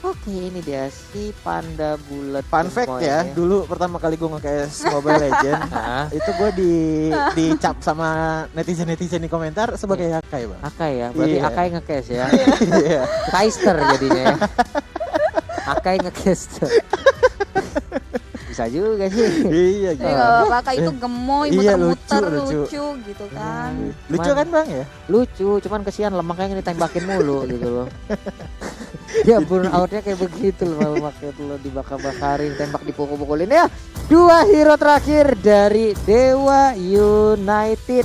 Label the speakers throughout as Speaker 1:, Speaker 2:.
Speaker 1: Oke, ini dia si Panda Bulat.
Speaker 2: Fun fact ya, dulu pertama kali gue nge-CS Mobile Legend, itu gue dicap sama netizen di komentar sebagai Akai, Bang.
Speaker 1: Akai ya, berarti
Speaker 2: Iya.
Speaker 1: Akai nge-case ya.
Speaker 2: Iya.
Speaker 1: Kaister jadinya ya. Akai nge-case. Bisa juga sih.
Speaker 2: Iya
Speaker 3: Jadi
Speaker 2: gitu.
Speaker 3: gak apa-apa, Kak itu gemoy,
Speaker 2: Iya,
Speaker 3: muter-muter,
Speaker 2: lucu.
Speaker 3: lucu gitu kan.
Speaker 2: Lucu kan Bang ya?
Speaker 1: Lucu, cuman kesian lemaknya ditembakin mulu gitu loh. Ya burn outnya kayak begitu loh, lemaknya tuh lo dibakar-bakarin, tembak dipukul-pukulin ya. 2 hero terakhir dari Dewa United,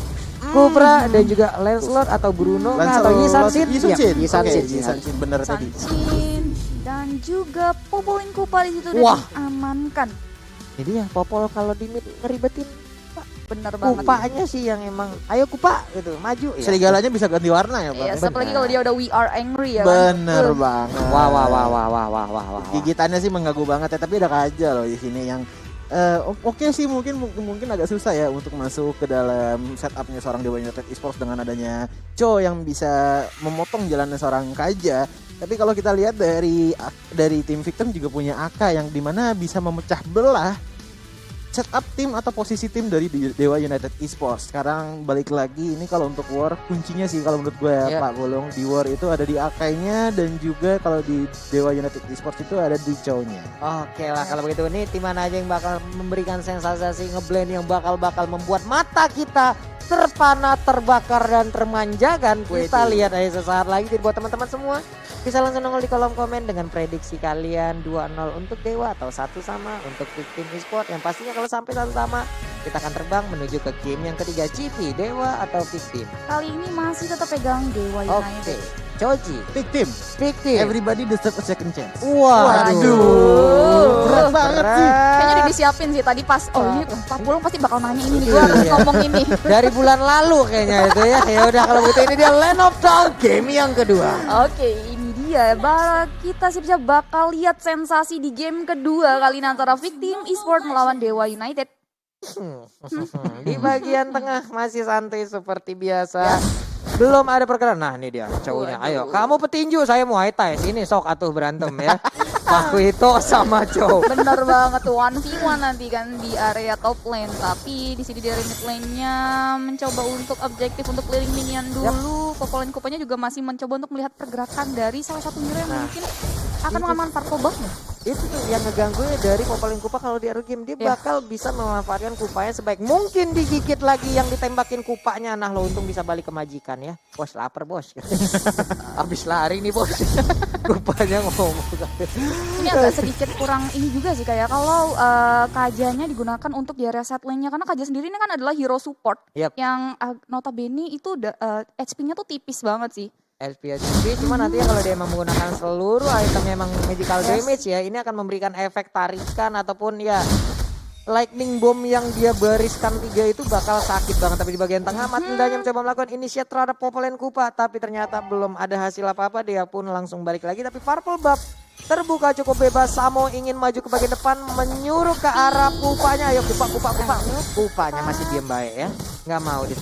Speaker 1: Cobra dan juga Lancelot atau Bruno atau Yisansin.
Speaker 2: Yisansin bener tadi.
Speaker 3: Sanchin dan juga Popolin Kupa di situ
Speaker 1: Wah.
Speaker 3: udah diamankan.
Speaker 1: Jadi ya Popol kalau di mid ngeribetin
Speaker 3: Bener banget.
Speaker 1: Kupanya sih yang emang ayo Kupa gitu maju ya.
Speaker 2: Serigalanya bisa ganti warna ya Bang.
Speaker 3: Iya, apalagi kalau dia udah we are angry ya
Speaker 2: Bener
Speaker 3: kan.
Speaker 2: banget.
Speaker 1: Wah.
Speaker 2: Gigitannya sih mengganggu banget ya, tapi ada aja loh di sini yang oke sih mungkin agak susah ya untuk masuk ke dalam setupnya seorang Dewa United Esports dengan adanya Cho yang bisa memotong jalannya seorang Kaja. Tapi kalau kita lihat dari tim Victim juga punya Aka yang dimana bisa memecah belah setup tim atau posisi tim dari Dewa United Esports. Sekarang balik lagi ini kalau untuk War kuncinya sih kalau menurut gue ya Pak Bolong, di War itu ada di Akainya dan juga kalau di Dewa United Esports itu ada di Chow-nya.
Speaker 1: Oke lah kalau begitu ini tim mana aja yang bakal memberikan sensasi ngeblend yang bakal membuat mata kita terpana, terbakar dan termanjakan. Kita lihat aja sesaat lagi. Jadi buat teman-teman semua bisa langsung nongol di kolom komen dengan prediksi kalian 2-0 untuk Dewa atau 1 sama untuk Victim Esports. Yang pastinya kalau sampai 1 sama kita akan terbang menuju ke game yang ketiga, GP Dewa atau Victim.
Speaker 3: Kali ini masih tetap pegang Dewa
Speaker 1: Oke,
Speaker 3: United.
Speaker 1: Choji,
Speaker 2: Victim.
Speaker 1: Everybody.
Speaker 2: Everybody deserve a second chance.
Speaker 1: Waduh,
Speaker 2: Berat banget sih.
Speaker 3: Kayaknya udah disiapin sih tadi pas ini Pak Pulung pasti bakal nanya ini nih, gue harus ngomong ini.
Speaker 1: Dari bulan lalu kayaknya itu ya. Ya udah kalau begitu ini dia Land of Dawn game yang kedua.
Speaker 3: Oke, ini dia. Kita siap-siap bakal lihat sensasi di game kedua kali ini antara Victim Esports melawan Dewa United.
Speaker 1: Di bagian tengah masih santai seperti biasa. Belum ada pergerakan. Nah ini dia cowoknya. Ayo kamu petinju, saya Muay Thai. Sini sok atuh berantem ya. Pakuito sama Chow.
Speaker 3: Bener banget tuh 1v1 nanti kan di area top lane. Tapi di sini dari mid lane-nya mencoba untuk objektif untuk clearing minion dulu. Popolin Kupanya juga masih mencoba untuk melihat pergerakan dari salah satu hero yang mungkin akan mengamankan purple buff-nya.
Speaker 1: Itu tuh yang ngeganggu ya dari Popolin Kupa kalau di early game dia bakal bisa memanfaatkan kupanya sebaik mungkin, digigit lagi yang ditembakin kupanya. Nah lo untung bisa balik ke majikan ya. Bos lapar bos. Habis lari nih bos. Kupanya ngomong.
Speaker 3: Ini agak sedikit kurang ini juga sih kayak kalau Kajanya digunakan untuk di area set lane-nya karena Kaja sendiri ini kan adalah hero support yang notabene itu HP-nya tuh tipis banget sih.
Speaker 1: LPSP cuma nanti kalau dia menggunakan seluruh itemnya emang magical damage ya, ini akan memberikan efek tarikan ataupun ya lightning bomb yang dia bariskan 3 itu bakal sakit banget. Tapi di bagian tengah Matildanya mencoba melakukan initiate terhadap Popolin Kupa tapi ternyata belum ada hasil apa-apa, dia pun langsung balik lagi. Tapi purple buff terbuka cukup bebas. Samo ingin maju ke bagian depan menyuruh ke arah Kupanya. Ayo Kupa. Kupanya masih diam baik ya, nggak mau di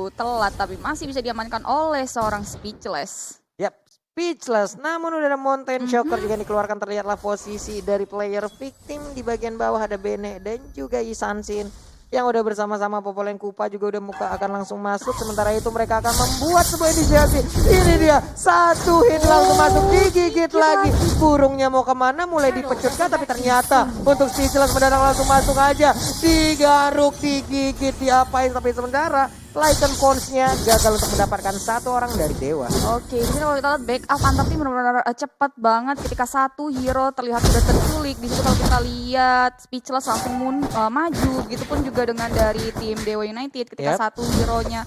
Speaker 3: Telat tapi masih bisa diamankan oleh seorang Speechless.
Speaker 1: Yap, Speechless. Namun udah ada Mountain Shocker juga dikeluarkan. Terlihatlah posisi dari player Victim. Di bagian bawah ada Bene dan juga Yisansin yang udah bersama-sama. Popolin Kupa juga udah akan langsung masuk. Sementara itu mereka akan membuat sebuah inisiasi. Ini dia, 1 hit langsung masuk, digigit lagi. Burungnya mau kemana mulai dipecutkan, tapi ternyata untuk Speechless mendadak langsung masuk aja. Digaruk, digigit, diapain. Tapi sementara Lycan Pons-nya gagal untuk mendapatkan 1 orang dari Dewa.
Speaker 3: Oke, di sini kalau kita lihat backup antar tim benar-benar cepat banget ketika 1 hero terlihat sudah terculik. Di situ kalau kita lihat Speechless langsung maju, begitupun juga dengan dari tim Dewa United ketika 1 hero-nya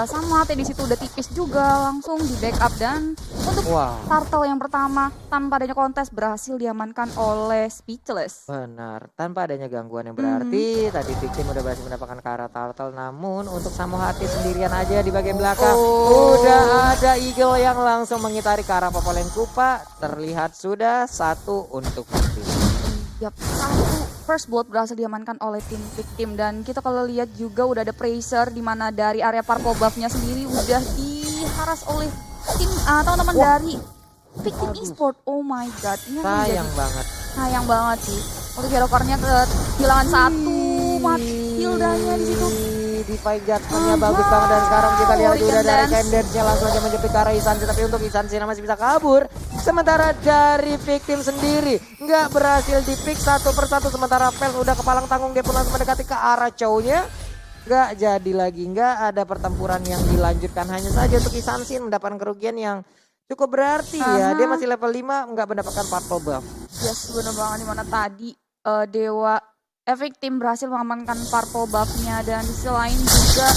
Speaker 3: sama di situ udah tipis juga langsung di backup. Dan untuk turtle yang pertama tanpa adanya kontes berhasil diamankan oleh Speechless.
Speaker 1: Benar, tanpa adanya gangguan yang berarti tadi Victim udah berhasil mendapatkan ke arah turtle. Namun untuk Samo Hati sendirian aja di bagian belakang. Udah ada Eagle yang langsung mengitari ke arah Popolin Kupa. Terlihat sudah 1 untuk Victim.
Speaker 3: Yap, 1 first blood berhasil diamankan oleh tim Victim. Dan kita kalau lihat juga udah ada pressure di mana dari area purple buff-nya sendiri udah diharas oleh tim teman-teman dari Victim Esport. Oh my god, ini akan
Speaker 1: Sayang banget.
Speaker 3: sayang banget sih. Untuk hero core-nya kehilangan satu, mati Hildanya di situ.
Speaker 1: Di fight judgment-nya bagus banget, dan sekarang kita lihat
Speaker 3: Hurricane
Speaker 1: udah dari
Speaker 3: Dance.
Speaker 1: Candence-nya langsung aja menjepit ke arah Isansi, tapi untuk Isansi masih bisa kabur. Sementara dari victim sendiri nggak berhasil di pick satu persatu, sementara Fels udah kepalang tanggung, dia pun langsung mendekati ke arah Chow-nya. Nggak jadi lagi, nggak ada pertempuran yang dilanjutkan, hanya saja untuk Isansi mendapatkan kerugian yang cukup berarti ya. Dia masih level 5, nggak mendapatkan purple buff.
Speaker 3: Yes, bener banget, dimana tadi Dewa Victim berhasil mengamankan purple buff-nya, dan di sisi lain juga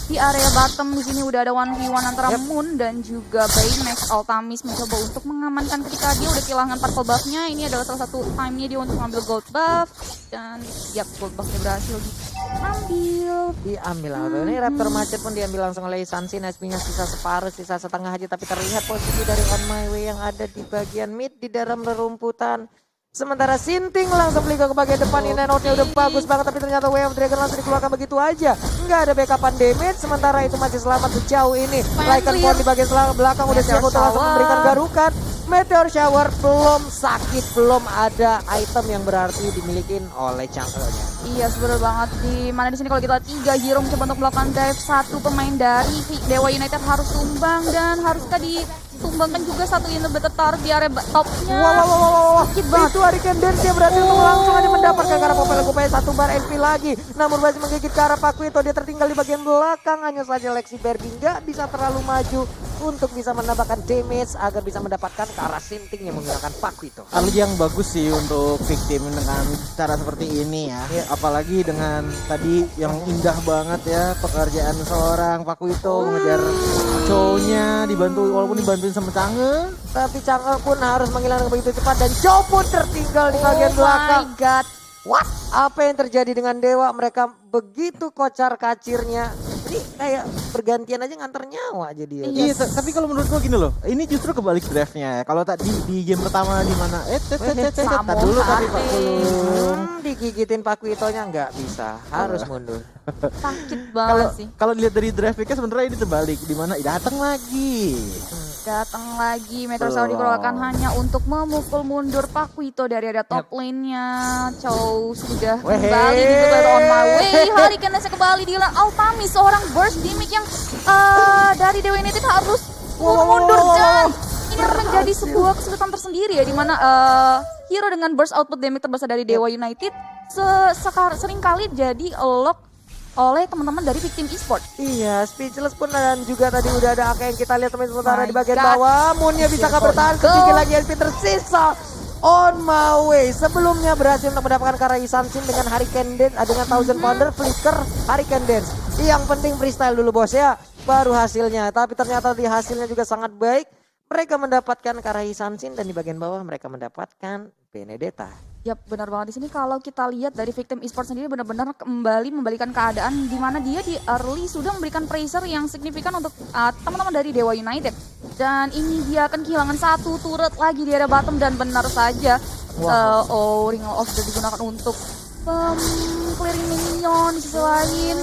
Speaker 3: di area bottom di sini udah ada 1v1 antara Moon dan juga Baymax. Altamis mencoba untuk mengamankan ketika dia udah kehilangan purple buff-nya. Ini adalah salah satu time-nya dia untuk mengambil gold buff, dan gold buff-nya berhasil
Speaker 1: Diambil langsung. Ini Raptor Macet pun diambil langsung oleh Sansin. SP-nya sisa separuh, sisa setengah aja, tapi terlihat posisi dari On My Way yang ada di bagian mid di dalam rerumputan. Sementara Sinting langsung beli ke bagian depan. Ini note-nya udah bagus banget, tapi ternyata Way of Dragon langsung dikeluarkan begitu aja. Nggak ada backupan damage, sementara itu masih selamat sejauh ini. Lycan Pawn di bagian belakang udah siap untuk langsung memberikan garukan. Meteor Shower belum sakit, belum ada item yang berarti dimiliki oleh Chang'e-nya.
Speaker 3: Iya, bener banget. Di mana di sini kalau kita lihat 3 hero mencoba untuk melakukan dive, satu pemain dari Dewa United harus tumbang, dan haruskah ditumbangkan juga satu inhibitor taruh di area topnya.
Speaker 1: Wow.
Speaker 3: Sakit banget.
Speaker 1: Itu Hurricane Dance yang berhasil untuk langsung aja mendapatkan ke arah Popel Kupaya, satu bar MP lagi. Namun masih menggigit ke arah Pakuito, dia tertinggal di bagian belakang. Hanya saja Lexi Barbie nggak bisa terlalu maju untuk bisa menambahkan damage agar bisa mendapatkan ke arah Sinting yang menggunakan Pakuito.
Speaker 2: Hal yang bagus sih untuk victim dengan cara seperti ini ya. Apalagi dengan tadi yang indah banget ya pekerjaan seorang Pakuito mengejar Chow-nya, dibantu walaupun dibantuin sama Chang'e.
Speaker 1: Tapi Chang'e pun harus menghilangkan begitu cepat, dan Chow pun tertinggal di bagian belakang.
Speaker 3: Oh my god.
Speaker 1: What? Apa yang terjadi dengan Dewa? Mereka begitu kocar kacirnya. Ini kayak bergantian aja nganter nyawa aja dia.
Speaker 2: Iya, tapi kalau menurut gua gini loh, ini justru kebalik draftnya. Kalau tadi di game pertama di mana tar dulu tapi Pak belum.
Speaker 1: Digigitin Pakuitonya nggak bisa, harus mundur.
Speaker 3: Sakit banget sih.
Speaker 2: Kalau dilihat dari draft picknya sebenarnya ini terbalik, di mana datang lagi.
Speaker 3: Datang lagi Meteor Shower dikeluarkan hanya untuk memukul mundur Pakuito dari area top lane-nya. Chow sudah kembali di On My Way. Hurricane Dance kembali di Altamis, seorang burst gimmick yang dari Dewa United harus mundur, dan ini akan menjadi sebuah kesulitan tersendiri ya, dimana hero dengan burst output damage terbesar dari Dewa United sering kali jadi lock oleh teman-teman dari Victim Esport.
Speaker 1: Iya, Speechless pun, dan juga tadi udah ada AK yang kita lihat teman sementara di bagian
Speaker 3: God.
Speaker 1: bawah. Moonnya bisa gak bertahan, sedikit lagi SP tersisa. On My Way sebelumnya berhasil untuk mendapatkan Kara Isansin dengan Hurricane Dance, dengan Thousand Pounder, Flicker, Hurricane Dance. Yang penting freestyle dulu bos ya, baru hasilnya. Tapi ternyata di hasilnya juga sangat baik. Mereka mendapatkan Kara Isansin, dan di bagian bawah mereka mendapatkan Benedetta.
Speaker 3: Yap, benar banget. Di sini kalau kita lihat dari Victim Esport sendiri benar-benar kembali membalikan keadaan, di mana dia di early sudah memberikan pressure yang signifikan untuk teman-teman dari Dewa United. Dan ini dia akan kehilangan satu turret lagi di area bottom, dan benar saja Ring of Death digunakan untuk clearing minion. Di sisi lain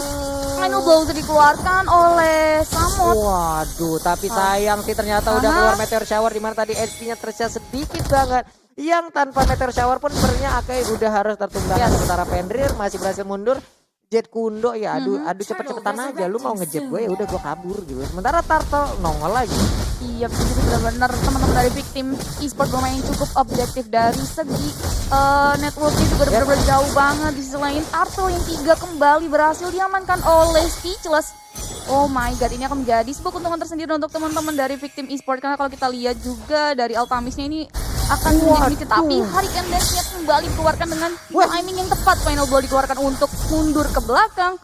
Speaker 3: Final Blow dikeluarkan oleh Samot.
Speaker 1: Waduh, tapi sayang sih ternyata udah keluar Meteor Shower, di mana tadi HP-nya tersisa sedikit banget. Yang tanpa Meteor Shower pun sebenarnya Akai udah harus tertunggangan. Sementara Fenrir masih berhasil mundur. Jet Kundo ya, aduh cepet-cepetan aja, lu mau ngejet gue ya udah gue kabur gitu. Sementara Turtle nongol lagi.
Speaker 3: Iya, jadi benar-benar teman-teman dari Victim Esport bermain cukup objektif dari segi networknya juga benar-benar jauh banget. Di sisi lain Turtle yang 3 kembali berhasil diamankan oleh Speechless. Oh my god, ini akan menjadi sebuah keuntungan tersendiri untuk teman-teman dari Victim Esport, karena kalau kita lihat juga dari Altamisnya ini akan menjadi, tapi Hurricane Dance-nya kembali dikeluarkan dengan timing yang tepat. Final Blow dikeluarkan untuk mundur ke belakang.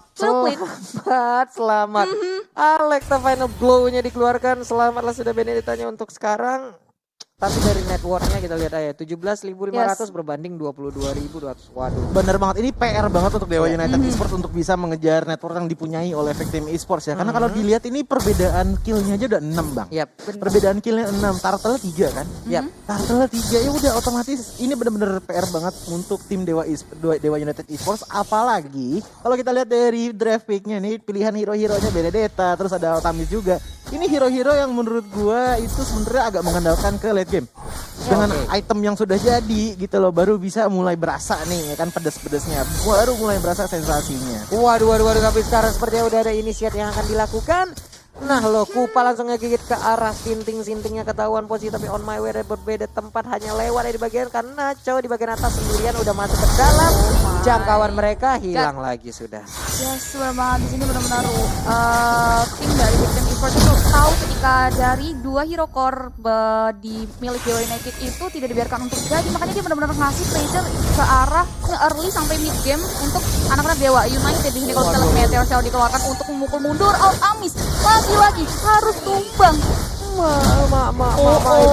Speaker 1: Selamat. Alexa Final Blow-nya dikeluarkan. Selamatlah sudah Benedettanya untuk sekarang. Tapi dari networknya kita lihat aja 17.500 berbanding 22.200. Waduh.
Speaker 2: Bener banget, ini PR banget untuk Dewa United Esports untuk bisa mengejar network yang dipunyai oleh Victim Esports ya. Karena kalau dilihat ini perbedaan killnya aja udah 6 bang. Perbedaan killnya 6, Turtle 3 kan. Turtle 3 ya udah otomatis ini bener-bener PR banget untuk tim Dewa United Esports. Apalagi kalau kita lihat dari draft picknya nih, pilihan hero-heronya Benedetta, terus ada Altamis juga. ini hero-hero yang menurut gua itu sebenarnya agak mengandalkan ke late game. Dengan item yang sudah jadi gitu loh, baru bisa mulai berasa nih ya kan pedes-pedesnya. Baru mulai berasa sensasinya.
Speaker 1: Waduh, tapi sekarang sepertinya udah ada inisiat yang akan dilakukan. Nah lo, Kupa langsung ngegigit ke arah sinting-sintingnya, ketahuan posisi tapi on my way dari berbeda tempat, hanya lewat dari bagian karena cowok di bagian atas sendirian udah masuk ke dalam jangkauan mereka, hilang lagi sudah.
Speaker 3: Yes, benar di sini benar-benar tim dari Victim Esports itu tahu ketika dari 2 hero core di milik Dewa United itu tidak dibiarkan untuk jadi, makanya dia benar-benar ngasih pressure ke arah early sampai mid game untuk anak-anak Dewa United. Di sini kalau kita lihat Meteor Shower dikeluarkan untuk memukul mundur Altamis, lagi harus tumbang.
Speaker 1: Itu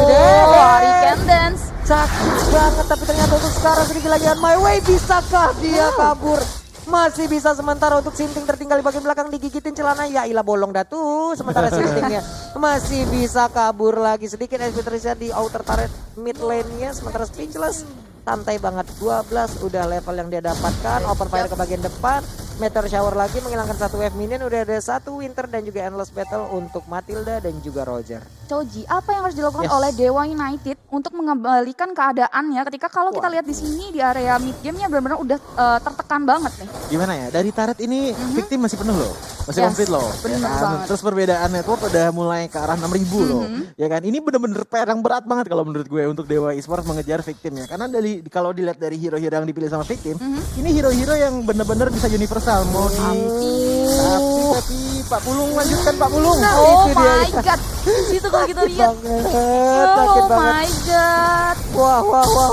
Speaker 1: deh.
Speaker 3: Hurricane Dance.
Speaker 1: Sakit banget, tapi ternyata untuk sekarang sedikit lagi on my way. Bisakah dia kabur? Masih bisa sementara untuk Sinting tertinggal di bagian belakang, digigitin celana. Ya ilah bolong dah tuh. Sementara Sintingnya masih bisa kabur lagi. Sedikit SP terlihat di outer turret mid lane-nya. Sementara Speechless santai banget, 12 udah level yang dia dapatkan. Open fire ke bagian depan. Meteor Shower lagi menghilangkan 1 wave minion. Udah ada 1 Winter dan juga Endless Battle untuk Matilda dan juga Roger.
Speaker 3: Choji, apa yang harus dilakukan oleh Dewa United untuk mengembalikan keadaannya ketika kalau kita lihat di sini di area mid game-nya benar-benar udah tertekan banget nih.
Speaker 2: Gimana ya? Dari turret ini Victim masih penuh loh. Masih
Speaker 3: Yes,
Speaker 2: komplit loh.
Speaker 3: bener
Speaker 2: kan?
Speaker 3: banget.
Speaker 2: Terus perbedaan network udah mulai ke arah 6.000 loh. Ya kan? Ini bener-bener PR yang berat banget kalau menurut gue untuk Dewa Esports mengejar Victimnya. Karena kalau dilihat dari hero-hero yang dipilih sama Victim, ini hero-hero yang bener-bener bisa universal. Mau tapi Pak Pulung lanjutkan Pak Pulung.
Speaker 1: Nah,
Speaker 3: Oh
Speaker 1: itu dia.
Speaker 3: my god. Itu kalau kita lihat.
Speaker 1: Sakit
Speaker 3: Oh
Speaker 1: banget.
Speaker 3: my god.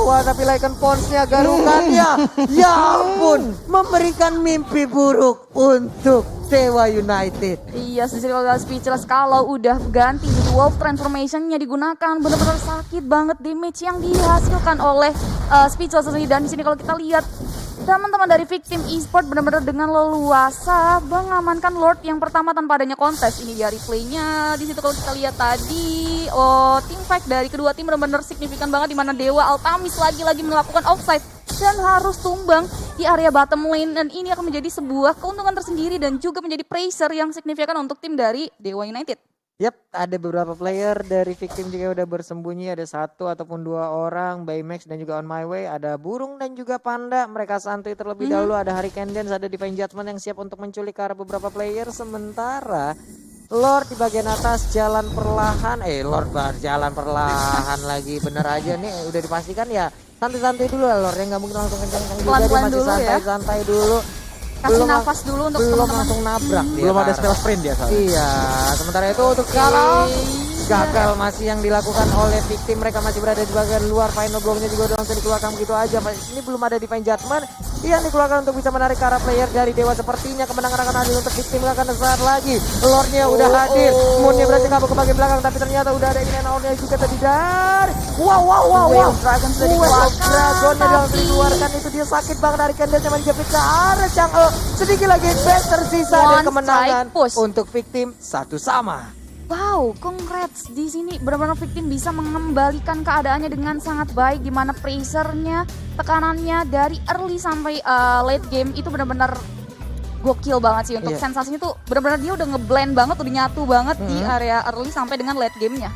Speaker 1: Wah, tapi Lycan Pons-nya garukannya. Ya ampun, memberikan mimpi buruk untuk Dewa United.
Speaker 3: Iya, di sini kalau udah Speechless kalau udah ganti jadi Wolf Transformation-nya digunakan, benar-benar sakit banget damage yang dihasilkan oleh Speechless ini. Dan di sini kalau kita lihat teman-teman dari Victim Esports benar-benar dengan leluasa mengamankan Lord yang pertama tanpa adanya kontes. Ini dia replaynya. Di situ kalau kita lihat tadi, team fight dari kedua tim benar-benar signifikan banget, di mana Dewa Altamis lagi-lagi melakukan offside dan harus tumbang di area bottom lane, dan ini akan menjadi sebuah keuntungan tersendiri dan juga menjadi pressure yang signifikan untuk tim dari Dewa United.
Speaker 1: Yap, ada beberapa player dari Victim juga udah bersembunyi, ada 1 ataupun 2 orang, Baymax dan juga On My Way, ada Burung dan juga Panda. Mereka santuy terlebih dahulu, ada Hurricane Dance, ada Divine Judgment yang siap untuk menculik ke arah beberapa player. Sementara Lord di bagian atas jalan perlahan, Lord jalan perlahan lagi, bener aja nih udah dipastikan ya. Santai-santai dulu lah Lord, ya nggak mungkin langsung kencang-kencang juga, dia
Speaker 3: Pelan-pelan
Speaker 1: masih
Speaker 3: dulu ya.
Speaker 1: santai-santai dulu.
Speaker 3: Kasih nafas dulu untuk
Speaker 1: belum
Speaker 3: teman-teman.
Speaker 1: langsung nabrak dia
Speaker 2: Belum
Speaker 1: ke
Speaker 2: ada
Speaker 1: arah.
Speaker 2: spell sprint dia soalnya.
Speaker 1: Iya, sementara itu untuk sekarang gagal masih yang dilakukan oleh Victim. Mereka masih berada di bagian luar. Final blow-nya juga udah langsung dikeluarkan begitu aja. Ini belum ada Divine Judgment yang dikeluarkan untuk bisa menarik ke arah player dari Dewa. Sepertinya kemenangan akan hadir untuk Victim, akan besar lagi. Lordnya udah hadir, Moonnya berhasil kabur ke bagian belakang, tapi ternyata udah ada Inen Aurnya juga tadi dari
Speaker 3: Wave of Dragon sudah dikeluarkan,
Speaker 1: Dragon yang
Speaker 3: tapi
Speaker 1: dikeluarkan itu dia sakit banget dari Kendall sama dijepit ke arah Chang'e. Sedikit lagi best tersisa dan
Speaker 3: One
Speaker 1: kemenangan
Speaker 3: strike push.
Speaker 1: untuk Victim 1-1.
Speaker 3: Wow, congrats. Di sini benar-benar Victim bisa mengembalikan keadaannya dengan sangat baik, di mana pressure-nya, tekanannya dari early sampai late game itu benar-benar gokil banget sih. Untuk sensasinya tuh benar-benar dia udah ngeblend banget, udah nyatu banget di area early sampai dengan late game-nya.